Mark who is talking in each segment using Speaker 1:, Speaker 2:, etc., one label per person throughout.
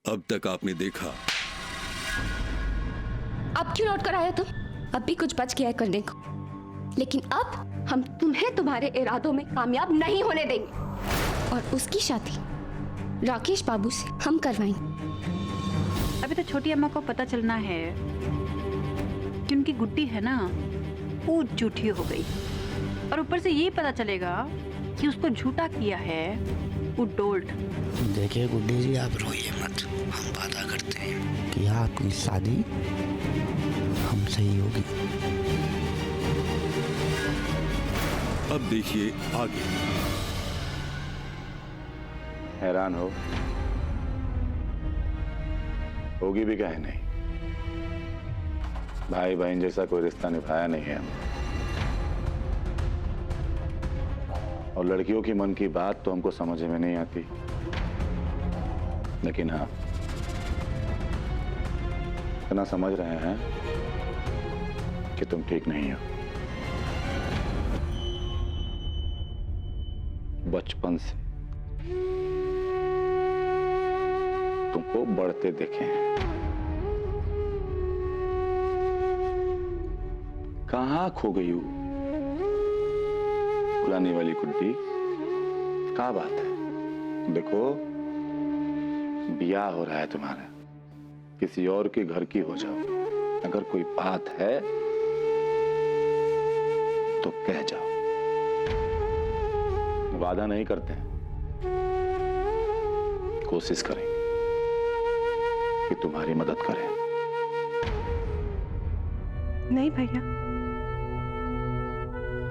Speaker 1: अब तक आपने देखा।
Speaker 2: अब क्यों नोट कराया तुम? अब भी कुछ बच गया है करने को, लेकिन अब हम तुम्हें तुम्हारे इरादों में कामयाब नहीं होने देंगे। और उसकी शादी राकेश बाबू से हम करवाएंगे।
Speaker 3: अभी तो छोटी अम्मा को पता चलना है कि उनकी गुड्डी है ना वो झूठी हो गई, और ऊपर से ये पता चलेगा कि उसको झूठा किया है वो डोल्ट।
Speaker 4: देखिए गुड्डी जी, आप रोइए मत। हम वादा करते हैं कि आपकी शादी हमसे ही होगी।
Speaker 1: अब देखिए आगे।
Speaker 5: हैरान होगी भी काहे नहीं। भाई बहन जैसा कोई रिश्ता निभाया नहीं है हमने। और लड़कियों की मन की बात तो हमको समझ में नहीं आती, लेकिन हाँ इतना समझ रहे हैं कि तुम ठीक नहीं हो। बचपन से तुमको बढ़ते देखे हैं। कहाँ खो गई हो पुरानी वाली गुड्डी? क्या बात है? देखो ब्याह हो रहा है तुम्हारा, किसी और के घर की हो जाओ। अगर कोई बात है तो कह जाओ। वादा नहीं करते हैं, कोशिश करेंगे कि तुम्हारी मदद करें।
Speaker 6: नहीं भैया,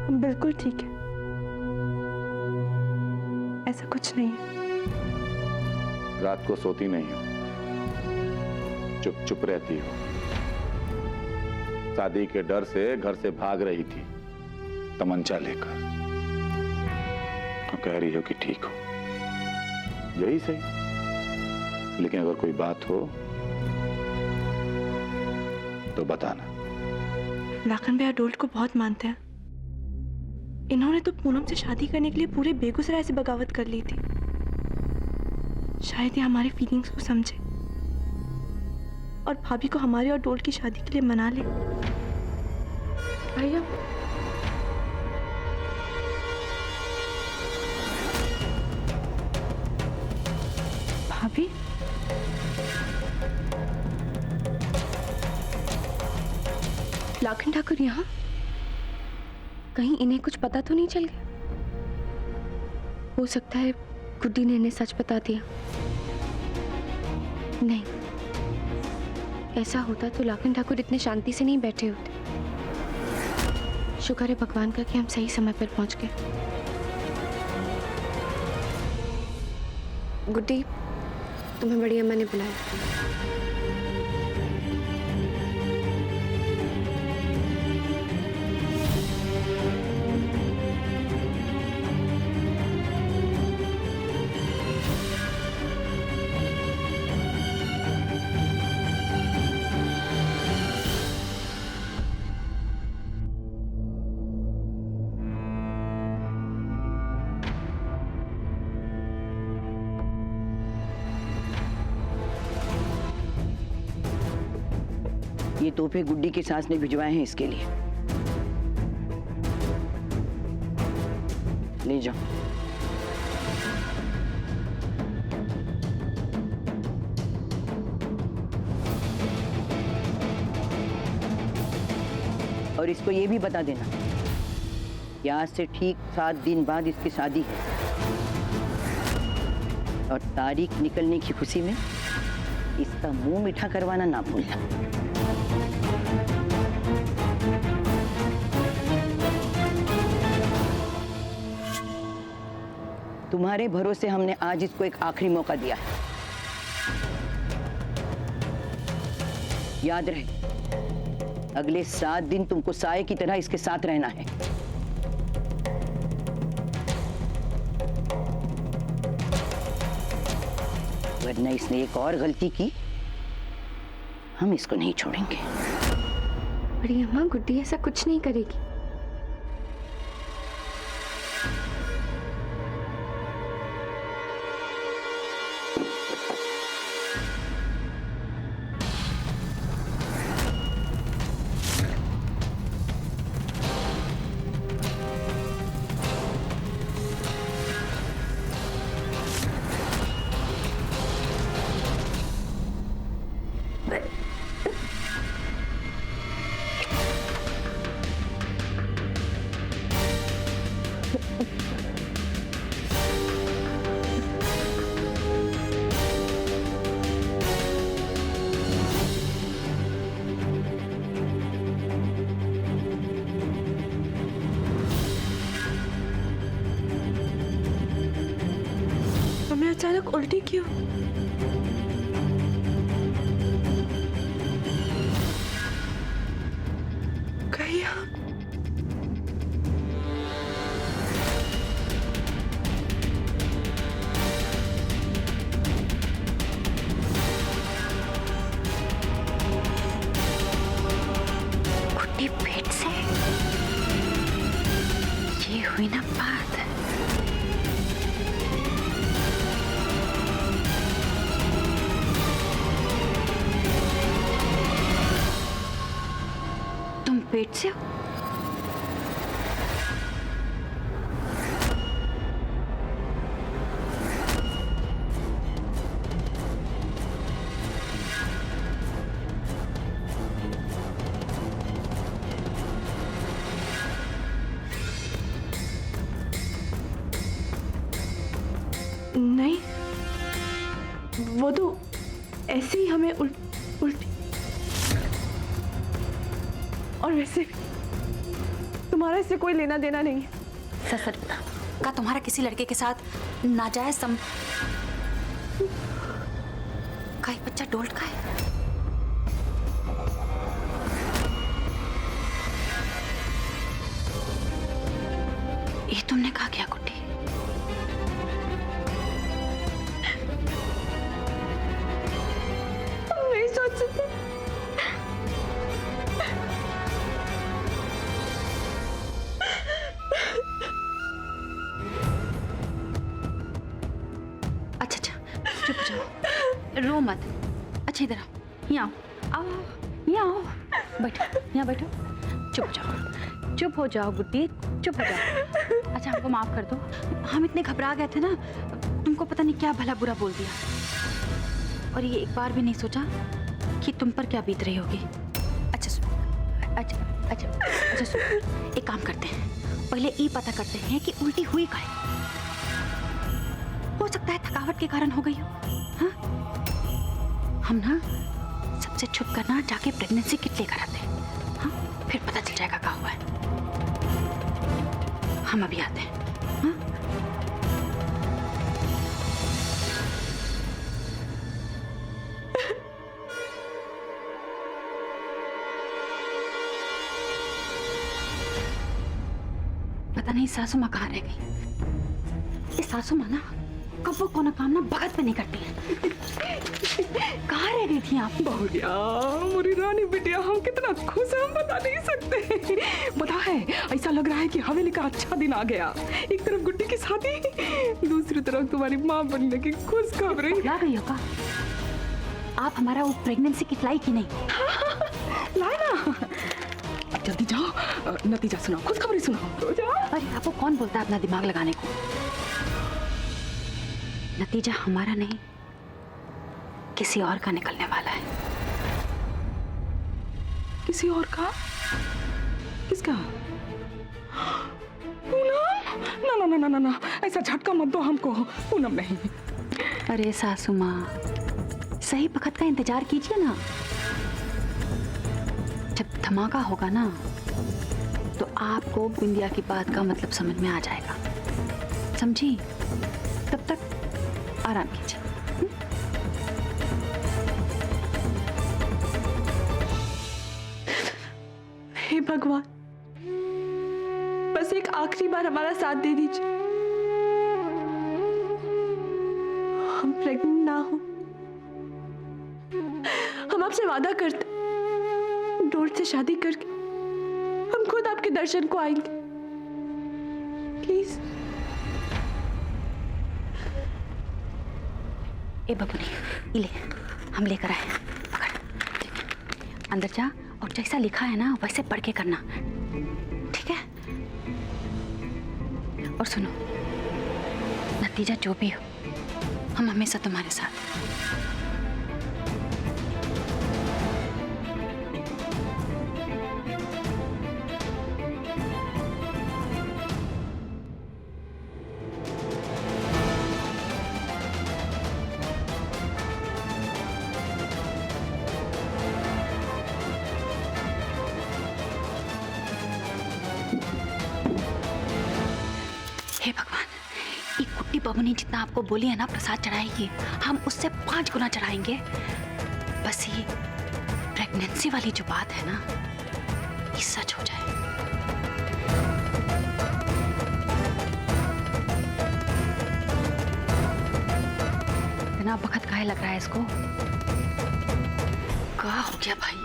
Speaker 6: हम बिल्कुल ठीक है, ऐसा कुछ नहीं है।
Speaker 5: रात को सोती नहीं हो, चुप चुप रहती हो। शादी के डर से घर से भाग रही थी तमंचा लेकर, और कह रही हो कि ठीक हो। यही सही, लेकिन अगर कोई बात हो तो बताना।
Speaker 6: लाखन भैया डोल्ट को बहुत मानते हैं। इन्होंने तो पूनम से शादी करने के लिए पूरे बेगूसराय से बगावत कर ली थी। शायद ये हमारी फीलिंग्स को समझे और भाभी को हमारी और डोल्ट की शादी के लिए मना ले। भैया भाभी,
Speaker 2: लाखन ठाकुर यहाँ? कहीं इन्हें कुछ पता तो नहीं चल गया? हो सकता है गुड्डी ने इन्हें सच बता दिया। नहीं, ऐसा होता तो लाखन ठाकुर इतने शांति से नहीं बैठे होते। शुक्र है भगवान का कि हम सही समय पर पहुंच गए। गुड्डी, तुम्हें बड़ी अम्मा ने बुलाया।
Speaker 7: ये तोहफे गुड्डी की सास ने भिजवाए हैं इसके लिए। ले जाओ। और इसको ये भी बता देना कि आज से ठीक 7 दिन बाद इसकी शादी है, और तारीख निकलने की खुशी में इसका मुंह मीठा करवाना ना भूलना। तुम्हारे भरोसे हमने आज इसको एक आखिरी मौका दिया है। याद रहे, अगले 7 दिन तुमको साए की तरह इसके साथ रहना है। वरना इसने एक और गलती की, हम इसको नहीं छोड़ेंगे।
Speaker 2: बड़ी अम्मा, गुड्डी ऐसा कुछ नहीं करेगी।
Speaker 6: हमें अचानक उल्टी क्यों? कहीं आप
Speaker 3: गुड्डी पेट से ये हुई ना बात। तुम पेट से हो?
Speaker 6: नहीं, वो तो ऐसे ही हमें उल्टी। और वैसे भी तुम्हारा इससे कोई लेना देना नहीं है।
Speaker 3: सच सच बता, का तुम्हारा किसी लड़के के साथ नाजायज का एक बच्चा डोल्ट का है? ये तुमने कहा क्या गुड्डी?
Speaker 6: नहीं सोच सकती।
Speaker 3: अच्छा अच्छा, चुप जाओ, रो मत। अच्छा इधर आओ, यहाँ आओ, आओ यहाँ आओ, बैठो यहाँ बैठो, चुप जाओ, चुप हो जाओ गुड्डी, चुप हो जाओ। अच्छा हमको माफ कर दो, हम इतने घबरा गए थे ना, तुमको पता नहीं क्या भला बुरा बोल दिया, और ये एक बार भी नहीं सोचा कि तुम पर क्या बीत रही होगी। अच्छा सुन, अच्छा अच्छा अच्छा सुन, एक काम करते हैं, पहले ये पता करते हैं कि उल्टी हुई का है। हो सकता है थकावट के कारण हो गई हो। हाँ? हम ना सबसे छुप कर ना जाके प्रेगनेंसी किट लेकर आते हैं। हाँ? फिर पता चल जाएगा क्या हुआ है। हम अभी आते हैं। हाँ? पता नहीं सासू माँ कहाँ रह गई। ये सासू माँ ना कब वो कोना काम ना बगत में नहीं करती है। कहाँ रह गई थी आप?
Speaker 8: बहुरिया, मोरी रानी बिटिया, हम कितना खुश हैं हम बता नहीं सकते। पता है, ऐसा लग रहा है कि हवेली का अच्छा दिन आ गया। एक तरफ गुड्डी की शादी, दूसरी तरफ तुम्हारी माँ बनने की खुशखबरी।
Speaker 3: ला गई होगा। आप हमारा वो प्रेगनेंसी किट लाई कि नहीं?
Speaker 8: लाए ना। अब जल्दी जाओ, नतीजा सुनाओ, खुशखबरी सुनाओ। तो जाओ।
Speaker 3: अरे आपको कौन बोलता है अपना दिमाग लगाने को? नतीजा हमारा नहीं, किसी और का निकलने वाला है।
Speaker 8: किसी और का? किसका? पूनम? ना ना ना ना ना ना, ऐसा झटका मत दो हमको। पूनम नहीं।
Speaker 3: अरे सासू माँ, सही वक्त का इंतजार कीजिए ना। जब धमाका होगा ना, तो आपको बिंदिया की बात का मतलब समझ में आ जाएगा, समझी? तब तक आराम कीजिए।
Speaker 6: हे भगवान, बस एक आखिरी बार हमारा साथ दे दीजिए। हम प्रेग्नेंट ना हो। हम आपसे वादा करते, डोल्ट से शादी करके हम खुद आपके दर्शन को आएंगे। प्लीज।
Speaker 3: ए बबुनी, ले, हम लेकर आए हैं। पकड़, अंदर जा और जैसा लिखा है ना वैसे पढ़ के करना, ठीक है? और सुनो, नतीजा जो भी हो, हम हमेशा तुम्हारे साथ। हे भगवान, ये कुट्टी बबुनी जितना आपको बोली है ना प्रसाद चढ़ाएगी, हम उससे 5 गुना चढ़ाएंगे। बस ये प्रेगनेंसी वाली जो बात है ना, ये सच हो जाए। इतना वक्त काहे लग रहा है इसको? क्या हो गया भाई?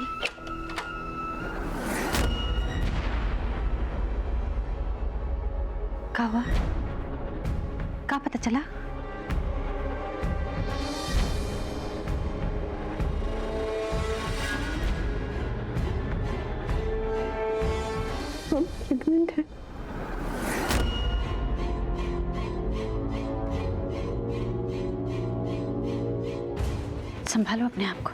Speaker 3: क्या हुआ? क्या पता चला?
Speaker 6: हम प्रेग्नेंट है।
Speaker 3: संभालो अपने आप को।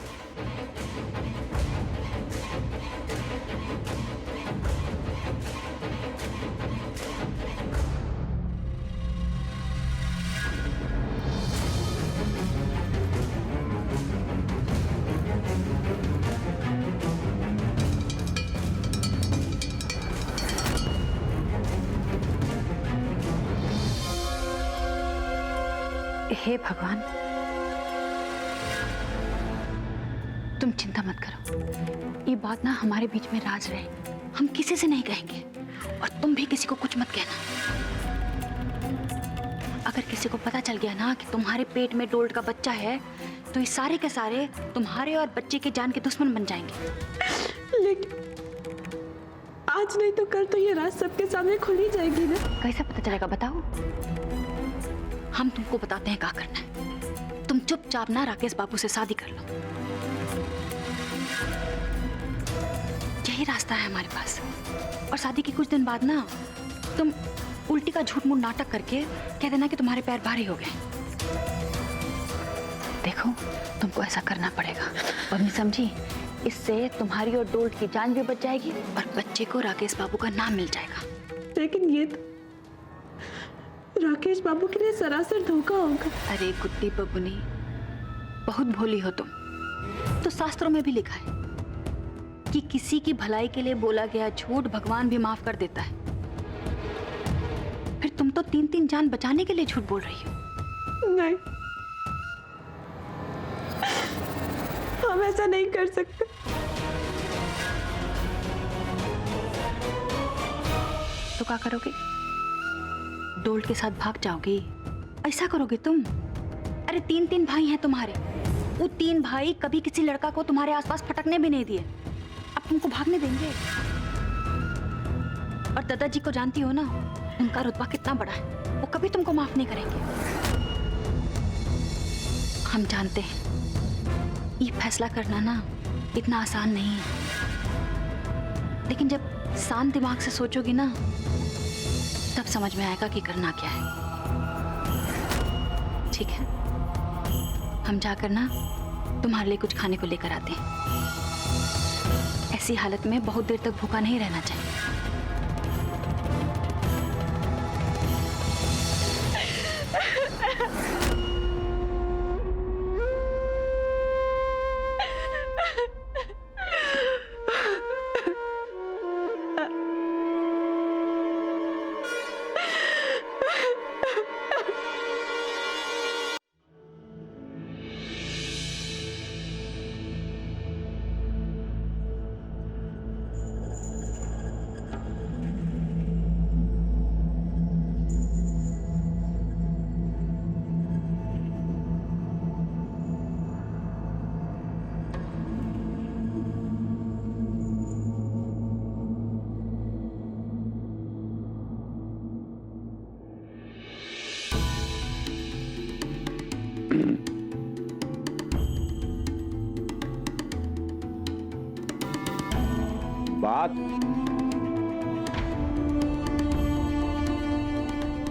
Speaker 3: हे भगवान, तुम चिंता मत करो। ये बात ना हमारे बीच में राज रहे, हम किसी से नहीं कहेंगे। और तुम भी किसी को कुछ मत कहना। अगर किसी को पता चल गया ना कि तुम्हारे पेट में डोल्ट का बच्चा है, तो ये सारे के सारे तुम्हारे और बच्चे के जान के दुश्मन बन जाएंगे।
Speaker 6: लेकिन आज नहीं तो कल तो ये राज सबके सामने खुल ही जाएगी ना।
Speaker 3: कैसे पता चलेगा बताओ? हम तुमको बताते हैं क्या करना है। तुम चुपचाप ना राकेश बाबू से शादी कर लो, यही रास्ता है हमारे पास। और शादी के कुछ दिन बाद ना तुम उल्टी का झूठ मूठ नाटक करके कह देना कि तुम्हारे पैर भारी हो गए। देखो, तुमको ऐसा करना पड़ेगा, मम्मी समझी? इससे तुम्हारी और डोल्ट की जान भी बच जाएगी और बच्चे को राकेश बाबू का नाम मिल जाएगा।
Speaker 6: लेकिन ये तो राकेश बाबू के लिए सरासर धोखा होगा।
Speaker 3: अरे गुड्डी बबुनी, बहुत भोली हो तुम। तो शास्त्रों में भी लिखा है कि किसी की भलाई के लिए बोला गया झूठ भगवान भी माफ कर देता है। फिर तुम तो 3-3 जान बचाने के लिए झूठ बोल रही हो।
Speaker 6: नहीं, हम ऐसा नहीं कर सकते।
Speaker 3: तो क्या करोगे? डोल्ट के साथ भाग जाओगी? ऐसा करोगे तुम? अरे 3-3 भाई हैं तुम्हारे। वो 3 भाई कभी किसी लड़का को तुम्हारे आसपास फटकने भी नहीं दिए। अब तुमको भागने देंगे? और दादाजी को जानती हो ना, उनका रुतबा कितना बड़ा है, वो कभी तुमको माफ नहीं करेंगे। हम जानते हैं ये फैसला करना ना इतना आसान नहीं है, लेकिन जब शांत दिमाग से सोचोगी ना, तब समझ में आएगा कि करना क्या है। ठीक है, हम जाकर ना तुम्हारे लिए कुछ खाने को लेकर आते हैं। ऐसी हालत में बहुत देर तक भूखा नहीं रहना चाहिए।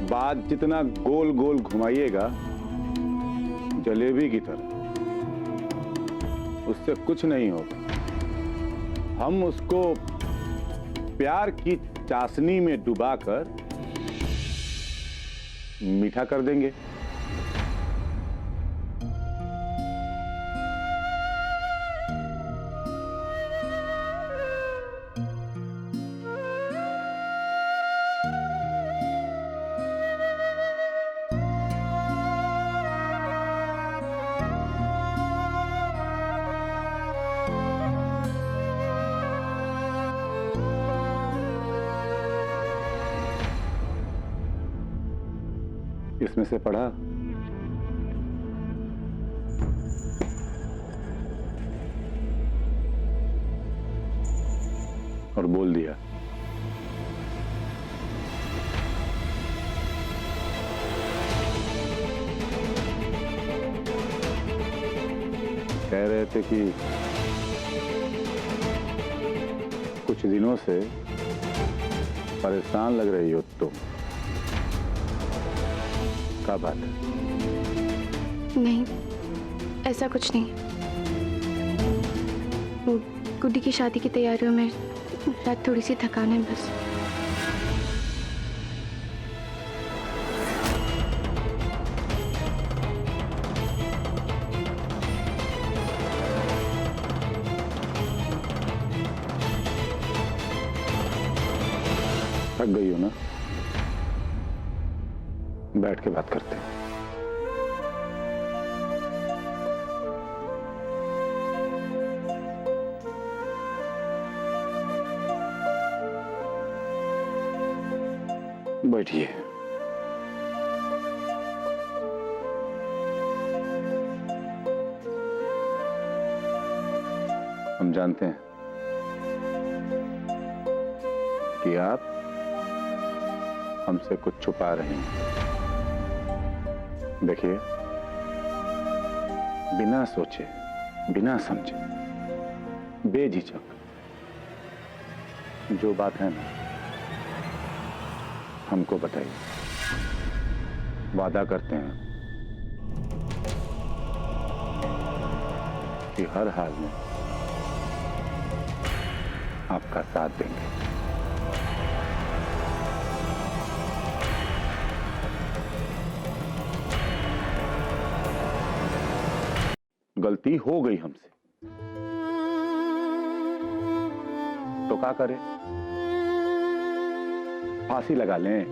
Speaker 5: बात जितना गोल गोल घुमाइएगा जलेबी की तरह, उससे कुछ नहीं होगा। हम उसको प्यार की चाशनी में डुबाकर मीठा कर देंगे। इसमें से पढ़ा? और बोल दिया। कह रहे थे कि कुछ दिनों से परेशान लग रही हो तुम। क्या बात है?
Speaker 6: नहीं, ऐसा कुछ नहीं। वो गुड्डी की शादी की तैयारियों में शायद थोड़ी सी थकान है बस।
Speaker 5: थक गई हो ना? बैठ के बात करते हैं। बैठिए। हम जानते हैं कि आप हमसे कुछ छुपा रहे हैं। देखिए, बिना सोचे, बिना समझे, बेझिझक जो बात है ना, हमको बताइए। वादा करते हैं कि हर हाल में आपका साथ देंगे। गलती हो गई हमसे तो क्या करें? फांसी लगा लें।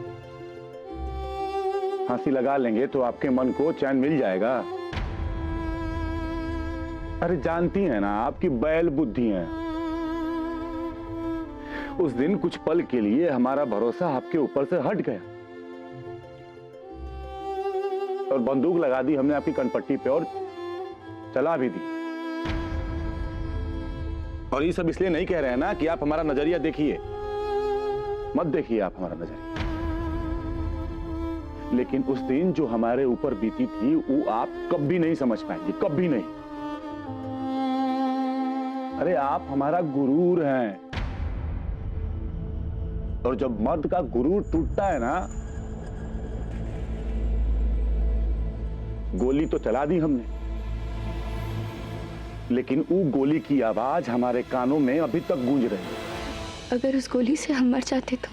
Speaker 5: फांसी लगा लेंगे तो आपके मन को चैन मिल जाएगा। अरे जानती हैं ना, आपकी बैल बुद्धि है। उस दिन कुछ पल के लिए हमारा भरोसा आपके ऊपर से हट गया और बंदूक लगा दी हमने आपकी कनपट्टी पे और चला भी दी। और ये सब इसलिए नहीं कह रहे हैं ना कि आप हमारा नजरिया देखिए, मत देखिए आप हमारा नजरिया। लेकिन उस दिन जो हमारे ऊपर बीती थी वो आप कभी नहीं समझ पाएंगे, कभी नहीं। अरे आप हमारा गुरूर हैं और जब मर्द का गुरूर टूटता है ना, गोली तो चला दी हमने, लेकिन वो गोली की आवाज हमारे कानों में अभी तक गूंज रही है।
Speaker 6: अगर उस गोली से हम मर जाते तो?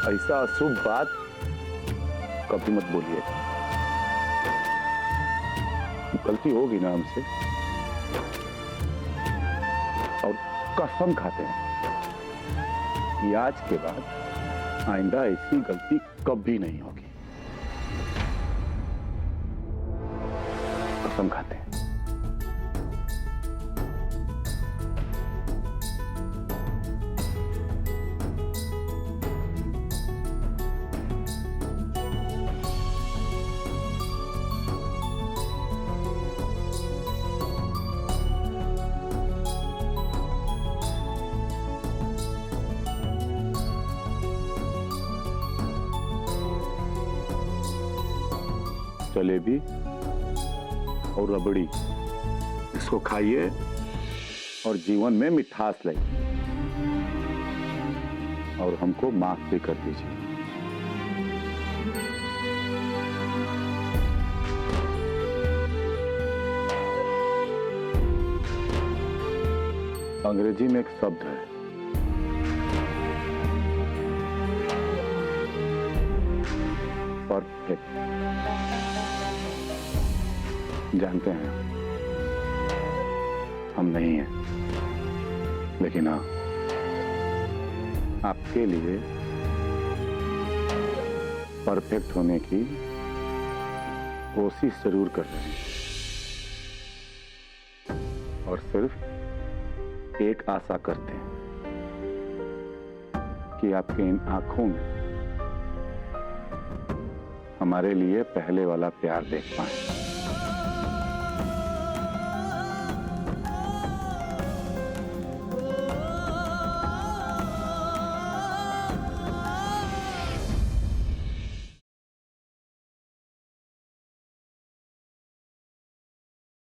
Speaker 5: ऐसा अशुभ बात कभी मत बोलिए। गलती होगी ना हमसे, और कसम खाते हैं कि आज के बाद आइंदा ऐसी गलती कभी नहीं होगी। कसम खाते हैं। जलेबी और रबड़ी, इसको खाइए और जीवन में मिठास लाइए और हमको माफ भी कर दीजिए। अंग्रेजी में एक शब्द है, परफेक्ट। जानते हैं हम नहीं हैं, लेकिन हाँ, आपके लिए परफेक्ट होने की कोशिश जरूर कर रहे हैं और सिर्फ एक आशा करते हैं कि आपके इन आंखों में हमारे लिए पहले वाला प्यार देख पाए।